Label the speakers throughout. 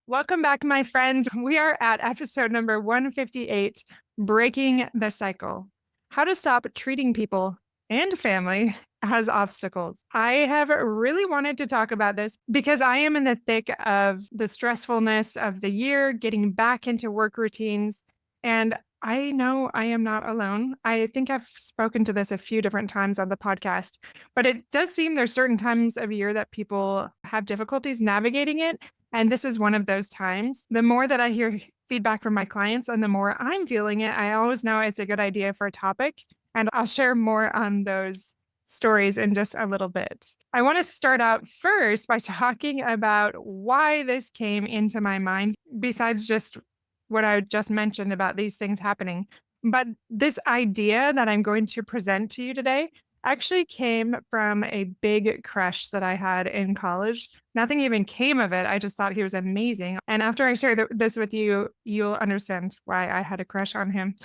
Speaker 1: Welcome back, my friends. We are at episode number 158, Breaking the Cycle. How to stop treating people and family as obstacles. I have really wanted to talk about this because I am in the thick of the stressfulness of the year, getting back into work routines, and I know I am not alone. I think I've spoken to this a few different times on the podcast, but it does seem there's certain times of year that people have difficulties navigating it. And this is one of those times. The more that I hear feedback from my clients and the more I'm feeling it, I always know it's a good idea for a topic. And I'll share more on those stories in just a little bit. I want to start out first by talking about why this came into my mind, besides just what I just mentioned about these things happening. But this idea that I'm going to present to you today actually came from a big crush that I had in college. Nothing even came of it. I just thought he was amazing. And after I share this with you, you'll understand why I had a crush on him,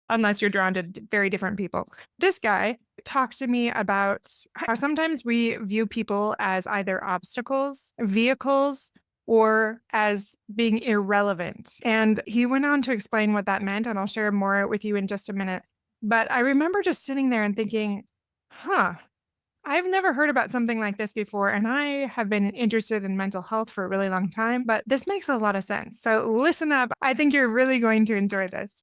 Speaker 1: unless you're drawn to very different people. This guy talked to me about how sometimes we view people as either obstacles, vehicles, or as being irrelevant. And he went on to explain what that meant, and I'll share more with you in just a minute. But I remember just sitting there and thinking, huh, I've never heard about something like this before. And I have been interested in mental health for a really long time, but this makes a lot of sense. So listen up. I think you're really going to enjoy this.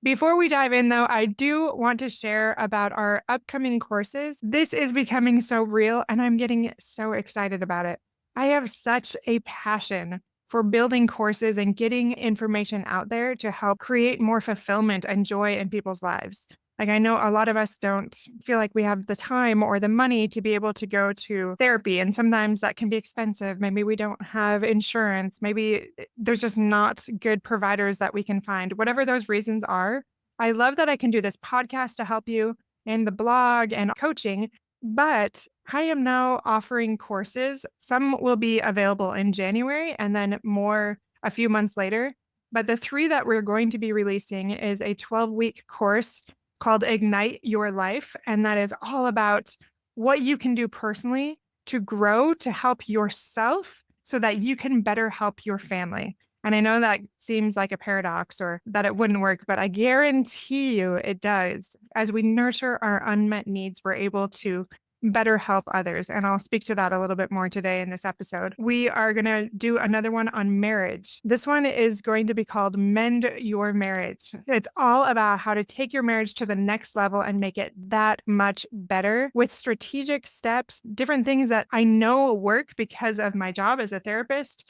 Speaker 1: Before we dive in, though, I do want to share about our upcoming courses. This is becoming so real, and I'm getting so excited about it. I have such a passion for building courses and getting information out there to help create more fulfillment and joy in people's lives. Like, I know a lot of us don't feel like we have the time or the money to be able to go to therapy. And sometimes that can be expensive. Maybe we don't have insurance. Maybe there's just not good providers that we can find. Whatever those reasons are, I love that I can do this podcast to help you and the blog and coaching. But I am now offering courses. Some will be available in January and then more a few months later. But the three that we're going to be releasing is a 12-week course called Ignite Your Life. And that is all about what you can do personally to grow, to help yourself so that you can better help your family. And I know that seems like a paradox or that it wouldn't work, but I guarantee you it does. As we nurture our unmet needs, we're able to better help others. And I'll speak to that a little bit more today in this episode. We are going to do another one on marriage. This one is going to be called Mend Your Marriage. It's all about how to take your marriage to the next level and make it that much better with strategic steps, different things that I know work because of my job as a therapist,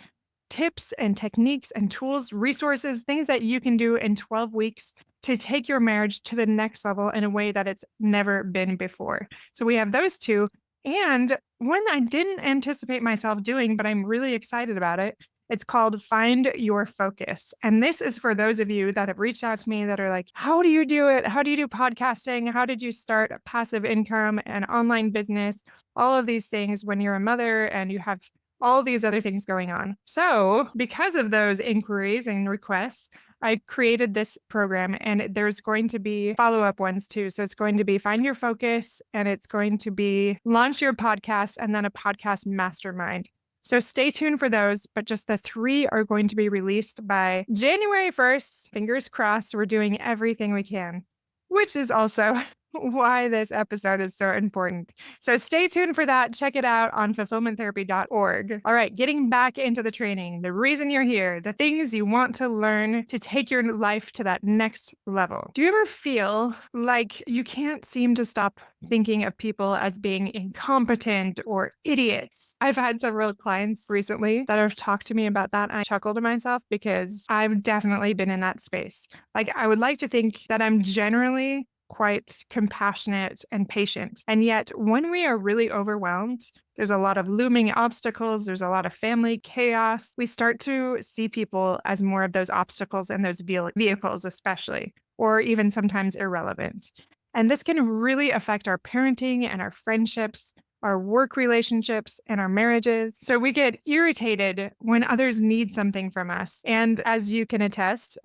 Speaker 1: tips and techniques and tools, resources, things that you can do in 12 weeks to take your marriage to the next level in a way that it's never been before. So we have those two. And one I didn't anticipate myself doing, but I'm really excited about it. It's called Find Your Focus. And this is for those of you that have reached out to me that are like, how do you do it? How do you do podcasting? How did you start a passive income and online business? All of these things when you're a mother and you have all these other things going on. So because of those inquiries and requests, I created this program, and there's going to be follow-up ones too. So it's going to be Find Your Focus, and it's going to be Launch Your Podcast, and then a podcast mastermind. So stay tuned for those, but just the three are going to be released by January 1st. Fingers crossed, we're doing everything we can, which is also why this episode is so important. So stay tuned for that. Check it out on fulfillmenttherapy.org. All right, getting back into the training, the reason you're here, the things you want to learn to take your life to that next level. Do you ever feel like you can't seem to stop thinking of people as being incompetent or idiots? I've had several clients recently that have talked to me about that. I chuckle to myself because I've definitely been in that space. Like, I would like to think that I'm generally quite compassionate and patient. And yet, when we are really overwhelmed, there's a lot of looming obstacles, there's a lot of family chaos. We start to see people as more of those obstacles and those vehicles, especially, or even sometimes irrelevant. And this can really affect our parenting and our friendships, our work relationships, and our marriages. So we get irritated when others need something from us. And as you can attest,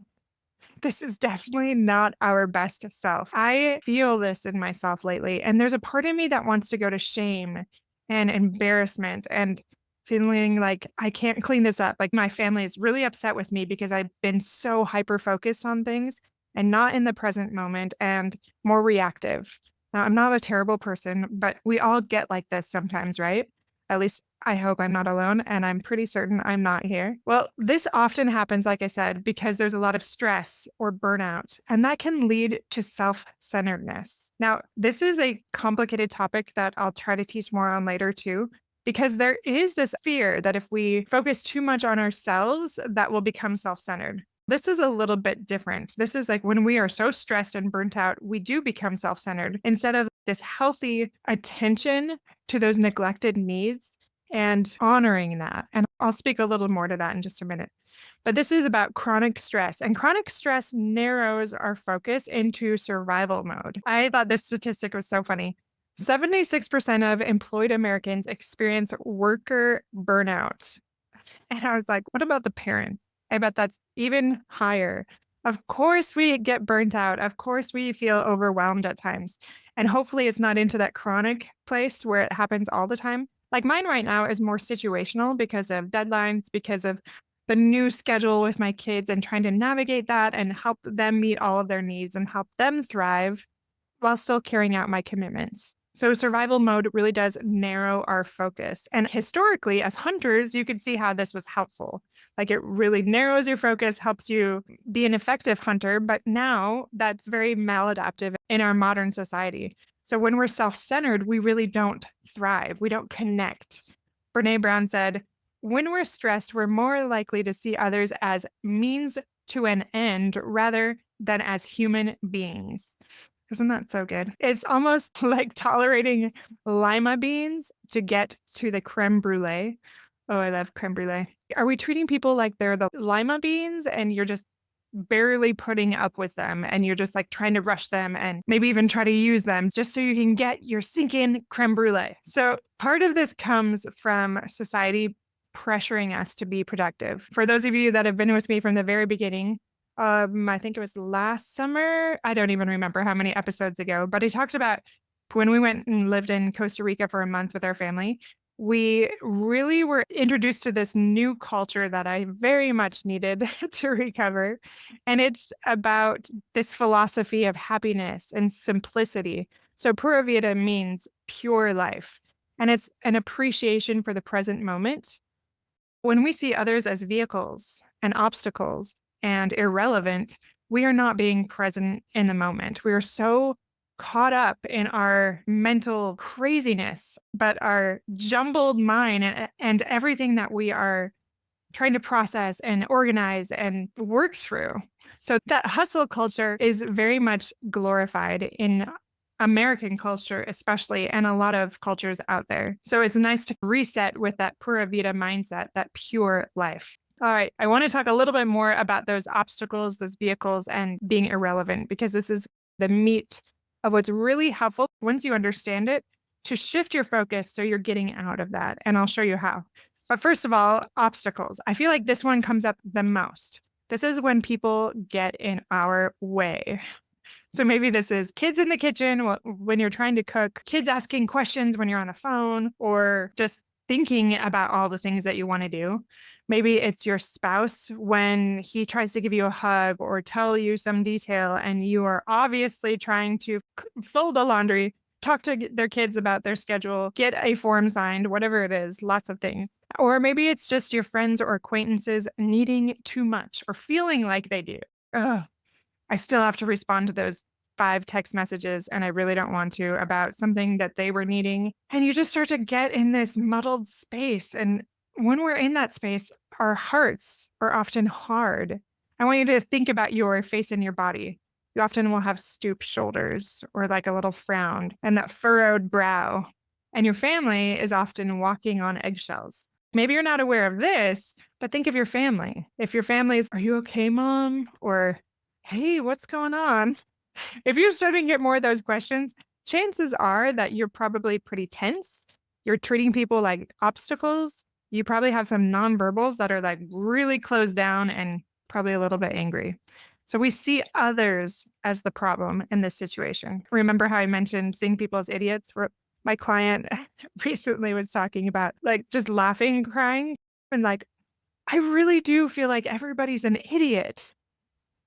Speaker 1: This is definitely not our best self. I feel this in myself lately, and there's a part of me that wants to go to shame and embarrassment and feeling like I can't clean this up. Like my family is really upset with me because I've been so hyper focused on things and not in the present moment and more reactive. Now, I'm not a terrible person, but we all get like this sometimes, right? At least I hope I'm not alone, and I'm pretty certain I'm not here. Well, this often happens, like I said, because there's a lot of stress or burnout, and that can lead to self centeredness. Now, this is a complicated topic that I'll try to teach more on later, too, because there is this fear that if we focus too much on ourselves, that will become self centered. This is a little bit different. This is like when we are so stressed and burnt out, we do become self centered instead of this healthy attention to those neglected needs and honoring that. And I'll speak a little more to that in just a minute. But this is about chronic stress, and chronic stress narrows our focus into survival mode. I thought this statistic was so funny. 76% of employed Americans experience worker burnout. And I was like, what about the parent? I bet that's even higher. Of course, we get burnt out. Of course, we feel overwhelmed at times. And hopefully, it's not into that chronic place where it happens all the time. Like mine right now is more situational because of deadlines, because of the new schedule with my kids and trying to navigate that and help them meet all of their needs and help them thrive while still carrying out my commitments. So survival mode really does narrow our focus. And historically, as hunters, you could see how this was helpful. Like it really narrows your focus, helps you be an effective hunter. But now that's very maladaptive in our modern society. So when we're self centered, we really don't thrive, we don't connect. Brené Brown said, when we're stressed, we're more likely to see others as means to an end rather than as human beings. Isn't that so good? It's almost like tolerating lima beans to get to the crème brûlée. Oh, I love crème brûlée. Are we treating people like they're the lima beans and you're just barely putting up with them and you're just like trying to rush them and maybe even try to use them just so you can get your sinking crème brûlée? So part of this comes from society pressuring us to be productive. For those of you that have been with me from the very beginning, I think it was last summer. I don't even remember how many episodes ago, but I talked about when we went and lived in Costa Rica for a month with our family. We really were introduced to this new culture that I very much needed to recover. And it's about this philosophy of happiness and simplicity. So, Pura Vida means pure life, and it's an appreciation for the present moment when we see others as vehicles and obstacles and irrelevant, we are not being present in the moment. We are so caught up in our mental craziness, but our jumbled mind and everything that we are trying to process and organize and work through. So that hustle culture is very much glorified in American culture, especially, and a lot of cultures out there. So it's nice to reset with that Pura Vida mindset, that pure life. All right, I want to talk a little bit more about those obstacles, those vehicles, and being irrelevant, because this is the meat of what's really helpful once you understand it to shift your focus so you're getting out of that. And I'll show you how. But first of all, obstacles. I feel like this one comes up the most. This is when people get in our way. So maybe this is kids in the kitchen when you're trying to cook, kids asking questions when you're on the phone, or just thinking about all the things that you want to do. Maybe it's your spouse when he tries to give you a hug or tell you some detail, and you are obviously trying to fold the laundry, talk to their kids about their schedule, get a form signed, whatever it is, lots of things. Or maybe it's just your friends or acquaintances needing too much or feeling like they do. Ugh, I still have to respond to those 5 text messages, and I really don't want to, about something that they were needing. And you just start to get in this muddled space. And when we're in that space, our hearts are often hard. I want you to think about your face and your body. You often will have stooped shoulders or like a little frown and that furrowed brow. And your family is often walking on eggshells. Maybe you're not aware of this, but think of your family. If your family is, "Are you okay, mom?" Or, "Hey, what's going on?" If you're starting to get more of those questions, chances are that you're probably pretty tense. You're treating people like obstacles. You probably have some nonverbals that are like really closed down and probably a little bit angry. So we see others as the problem in this situation. Remember how I mentioned seeing people as idiots? Where my client recently was talking about like just laughing, crying, and like, I really do feel like everybody's an idiot.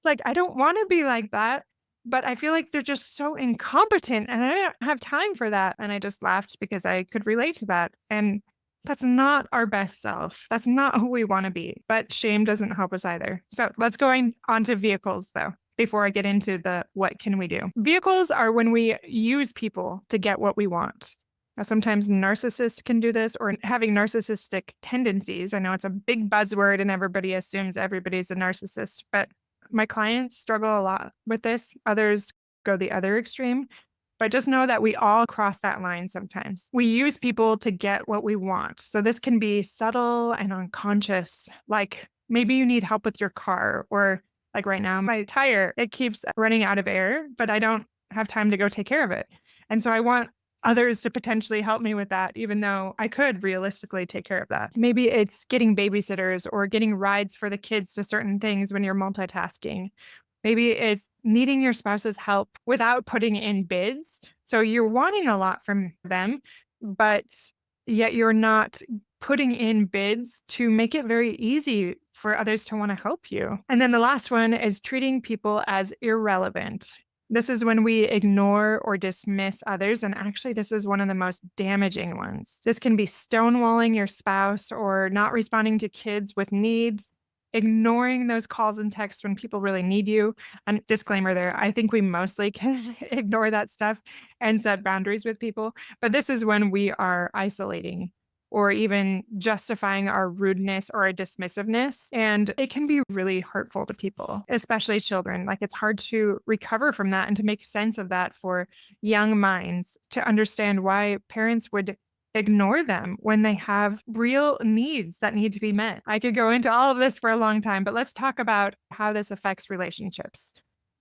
Speaker 1: Like, I don't wanna be like that, but I feel like they're just so incompetent, and I don't have time for that, and I just laughed because I could relate to that, and that's not our best self. That's not who we wanna be, but shame doesn't help us either. So, let's go on to vehicles, though, before I get into the what can we do. Vehicles are when we use people to get what we want. Now, sometimes narcissists can do this or having narcissistic tendencies. I know it's a big buzzword and everybody assumes everybody's a narcissist, but my clients struggle a lot with this. Others go the other extreme. But just know that we all cross that line sometimes. We use people to get what we want. So this can be subtle and unconscious. Like maybe you need help with your car, or like right now, my tire, it keeps running out of air, but I don't have time to go take care of it. And so I want others to potentially help me with that, even though I could realistically take care of that. Maybe it's getting babysitters or getting rides for the kids to certain things when you're multitasking. Maybe it's needing your spouse's help without putting in bids. So you're wanting a lot from them, but yet you're not putting in bids to make it very easy for others to want to help you. And then the last one is treating people as irrelevant. This is when we ignore or dismiss others. And actually, this is one of the most damaging ones. This can be stonewalling your spouse or not responding to kids with needs, ignoring those calls and texts when people really need you. And disclaimer there, I think we mostly can ignore that stuff and set boundaries with people. But this is when we are isolating or even justifying our rudeness or our dismissiveness. And it can be really hurtful to people, especially children. Like it's hard to recover from that and to make sense of that for young minds to understand why parents would ignore them when they have real needs that need to be met. I could go into all of this for a long time, but let's talk about how this affects relationships.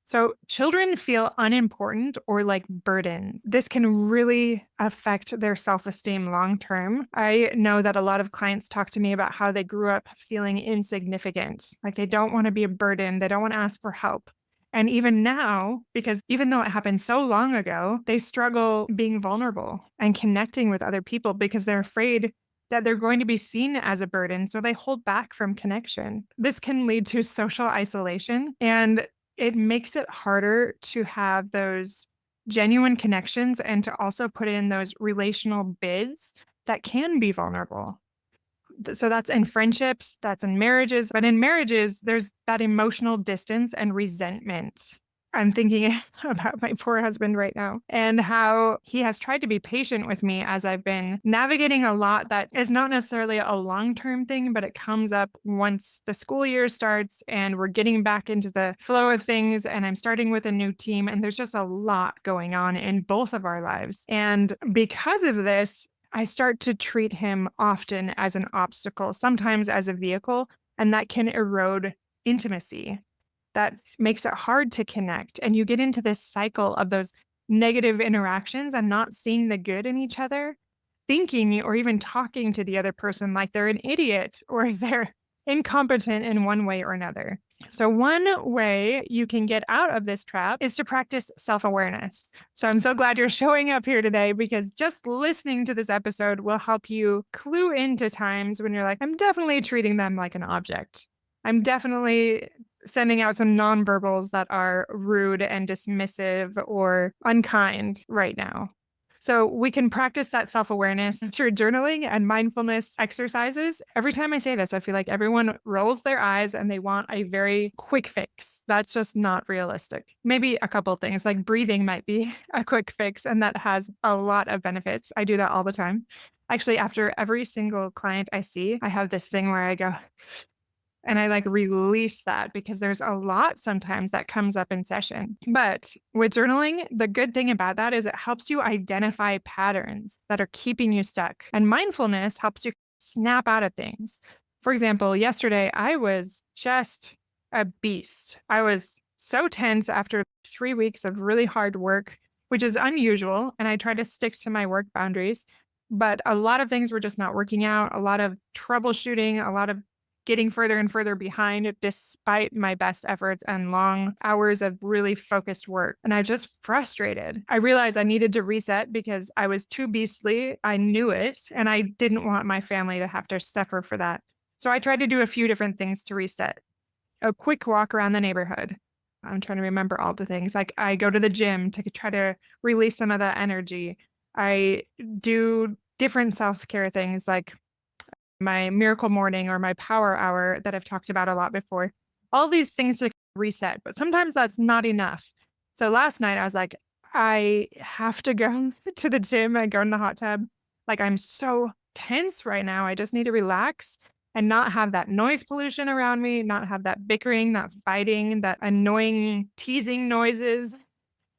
Speaker 1: So, children feel unimportant or like burden. This can really affect their self esteem long term. I know that a lot of clients talk to me about how they grew up feeling insignificant, like they don't want to be a burden, they don't want to ask for help. And even now, because even though it happened so long ago, they struggle being vulnerable and connecting with other people because they're afraid that they're going to be seen as a burden. So they hold back from connection. This can lead to social isolation, and it makes it harder to have those genuine connections and to also put in those relational bids that can be vulnerable. So that's in friendships, that's in marriages. But in marriages, there's that emotional distance and resentment. I'm thinking about my poor husband right now and how he has tried to be patient with me as I've been navigating a lot that is not necessarily a long term thing, but it comes up once the school year starts and we're getting back into the flow of things. And I'm starting with a new team, and there's just a lot going on in both of our lives. And because of this, I start to treat him often as an obstacle, sometimes as a vehicle, and that can erode intimacy. That makes it hard to connect. And you get into this cycle of those negative interactions and not seeing the good in each other, thinking or even talking to the other person like they're an idiot or they're incompetent in one way or another. So, one way you can get out of this trap is to practice self awareness. So, I'm so glad you're showing up here today because just listening to this episode will help you clue into times when you're like, I'm definitely treating them like an object. I'm definitely sending out some nonverbals that are rude and dismissive or unkind right now. So we can practice that self-awareness through journaling and mindfulness exercises. Every time I say this, I feel like everyone rolls their eyes and they want a very quick fix. That's just not realistic. Maybe a couple of things like breathing might be a quick fix, and that has a lot of benefits. I do that all the time. Actually, after every single client I see, I have this thing where I go, and I like release that because there's a lot sometimes that comes up in session. But with journaling, the good thing about that is it helps you identify patterns that are keeping you stuck. And mindfulness helps you snap out of things. For example, yesterday I was just a beast. I was so tense after 3 weeks of really hard work, which is unusual. And I try to stick to my work boundaries. But a lot of things were just not working out, a lot of troubleshooting, a lot of getting further and further behind despite my best efforts and long hours of really focused work. And I was just frustrated. I realized I needed to reset because I was too beastly. I knew it, and I didn't want my family to have to suffer for that. So I tried to do a few different things to reset. A quick walk around the neighborhood. I'm trying to remember all the things. Like I go to the gym to try to release some of that energy. I do different self-care things like my miracle morning or my power hour that I've talked about a lot before. All these things to reset, but sometimes that's not enough. So last night I was like, I have to go to the gym and go in the hot tub. Like I'm so tense right now. I just need to relax and not have that noise pollution around me, not have that bickering, that fighting, that annoying teasing noises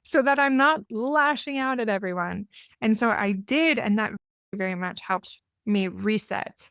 Speaker 1: so that I'm not lashing out at everyone. And so I did, and that very much helped me reset.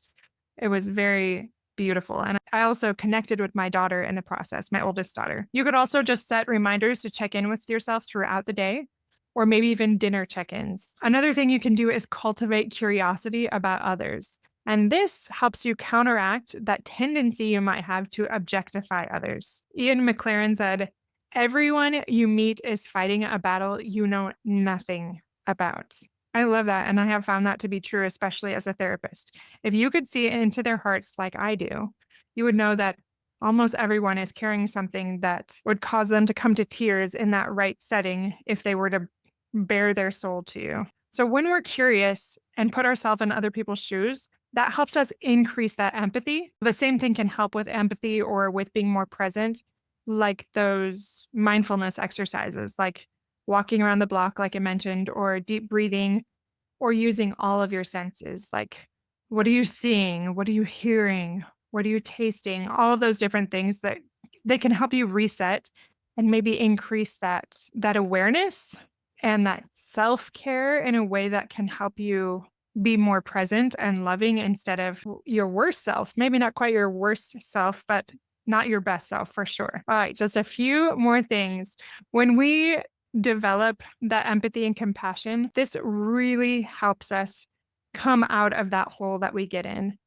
Speaker 1: It was very beautiful. And I also connected with my daughter in the process, my oldest daughter. You could also just set reminders to check in with yourself throughout the day, or maybe even dinner check ins. Another thing you can do is cultivate curiosity about others. And this helps you counteract that tendency you might have to objectify others. Ian MacLaren said, everyone you meet is fighting a battle you know nothing about. I love that. And I have found that to be true, especially as a therapist. If you could see into their hearts like I do, you would know that almost everyone is carrying something that would cause them to come to tears in that right setting if they were to bare their soul to you. So when we're curious and put ourselves in other people's shoes, that helps us increase that empathy. The same thing can help with empathy or with being more present, like those mindfulness exercises, like walking around the block, like I mentioned, or deep breathing, or using all of your senses. Like, what are you seeing? What are you hearing? What are you tasting? All of those different things that they can help you reset and maybe increase that awareness and that self-care in a way that can help you be more present and loving instead of your worst self. Maybe not quite your worst self, but not your best self for sure. All right, just a few more things. When we develop that empathy and compassion, this really helps us come out of that hole that we get in.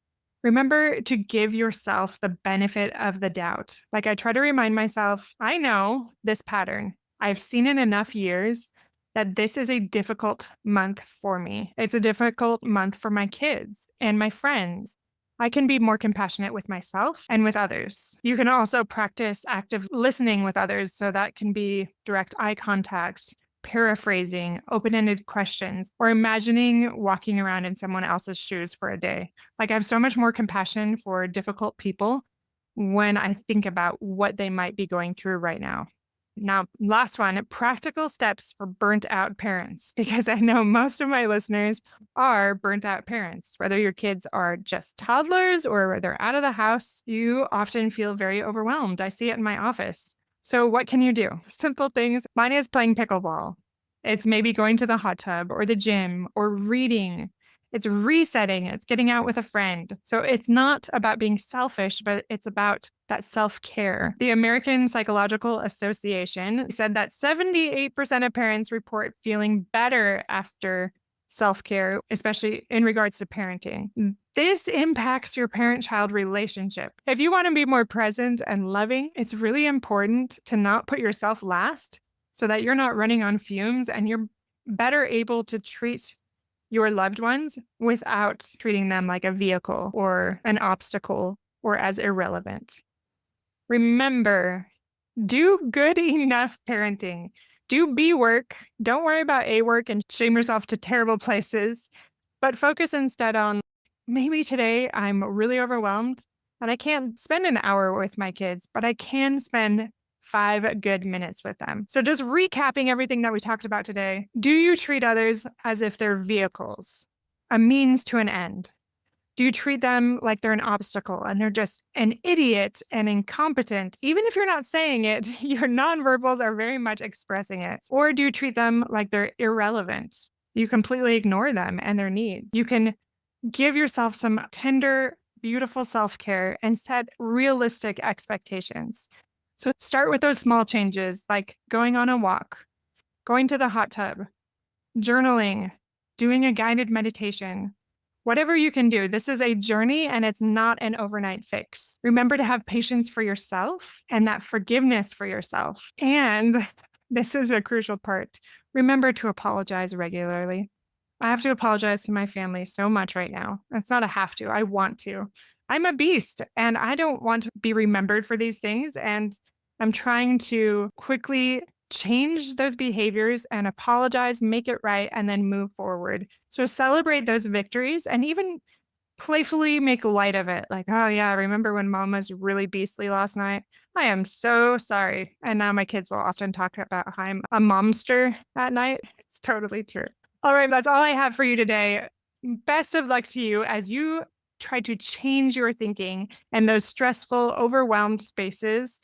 Speaker 1: Remember to give yourself the benefit of the doubt. Like I try to remind myself, I know this pattern. I've seen it enough years that this is a difficult month for me. It's a difficult month for my kids and my friends. I can be more compassionate with myself and with others. You can also practice active listening with others. So that can be direct eye contact, paraphrasing, open-ended questions, or imagining walking around in someone else's shoes for a day. Like I have so much more compassion for difficult people when I think about what they might be going through right now. Now, last one, practical steps for burnt out parents, because I know most of my listeners are burnt out parents. Whether your kids are just toddlers or they're out of the house, you often feel very overwhelmed. I see it in my office. So what can you do? Simple things. Mine is playing pickleball. It's maybe going to the hot tub or the gym or reading. It's resetting. It's getting out with a friend. So it's not about being selfish, but it's about that self-care. The American Psychological Association said that 78% of parents report feeling better after self-care, especially in regards to parenting. This impacts your parent-child relationship. If you want to be more present and loving, it's really important to not put yourself last so that you're not running on fumes and you're better able to treat your loved ones without treating them like a vehicle or an obstacle or as irrelevant. Remember, do good enough parenting. Do B work. Don't worry about A work and shame yourself to terrible places, but focus instead on maybe today I'm really overwhelmed and I can't spend an hour with my kids, but I can spend 5 good minutes with them. So just recapping everything that we talked about today, do you treat others as if they're vehicles, a means to an end? Do you treat them like they're an obstacle and they're just an idiot and incompetent? Even if you're not saying it, your nonverbals are very much expressing it. Or do you treat them like they're irrelevant? You completely ignore them and their needs. You can give yourself some tender, beautiful self-care and set realistic expectations. So start with those small changes like going on a walk, going to the hot tub, journaling, doing a guided meditation, Whatever you can do, this is a journey and it's not an overnight fix. Remember to have patience for yourself and that forgiveness for yourself. And this is a crucial part. Remember to apologize regularly. I have to apologize to my family so much right now. It's not a have to, I want to. I'm a beast and I don't want to be remembered for these things. And I'm trying to quickly change those behaviors and apologize, make it right, and then move forward. So celebrate those victories and even playfully make light of it. Like, oh, yeah, remember when mom was really beastly last night? I am so sorry. And now my kids will often talk about how I'm a momster at night. It's totally true. All right, that's all I have for you today. Best of luck to you as you try to change your thinking and those stressful, overwhelmed spaces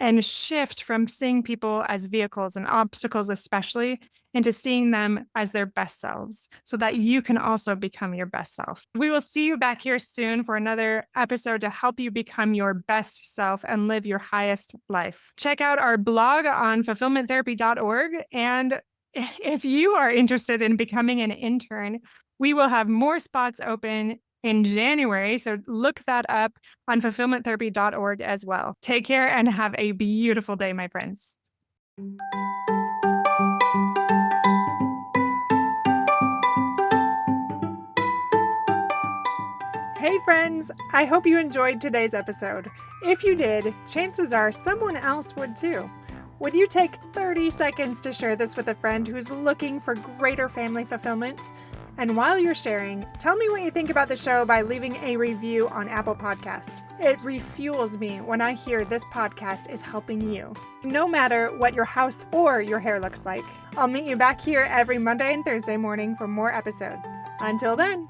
Speaker 1: and shift from seeing people as vehicles and obstacles, especially, into seeing them as their best selves so that you can also become your best self. We will see you back here soon for another episode to help you become your best self and live your highest life. Check out our blog on fulfillmenttherapy.org. And if you are interested in becoming an intern, we will have more spots open in January. So look that up on fulfillmenttherapy.org as well. Take care and have a beautiful day, my friends. Hey friends, I hope you enjoyed today's episode. If you did, chances are someone else would too. Would you take 30 seconds to share this with a friend who's looking for greater family fulfillment? And while you're sharing, tell me what you think about the show by leaving a review on Apple Podcasts. It refuels me when I hear this podcast is helping you, no matter what your house or your hair looks like. I'll meet you back here every Monday and Thursday morning for more episodes. Until then.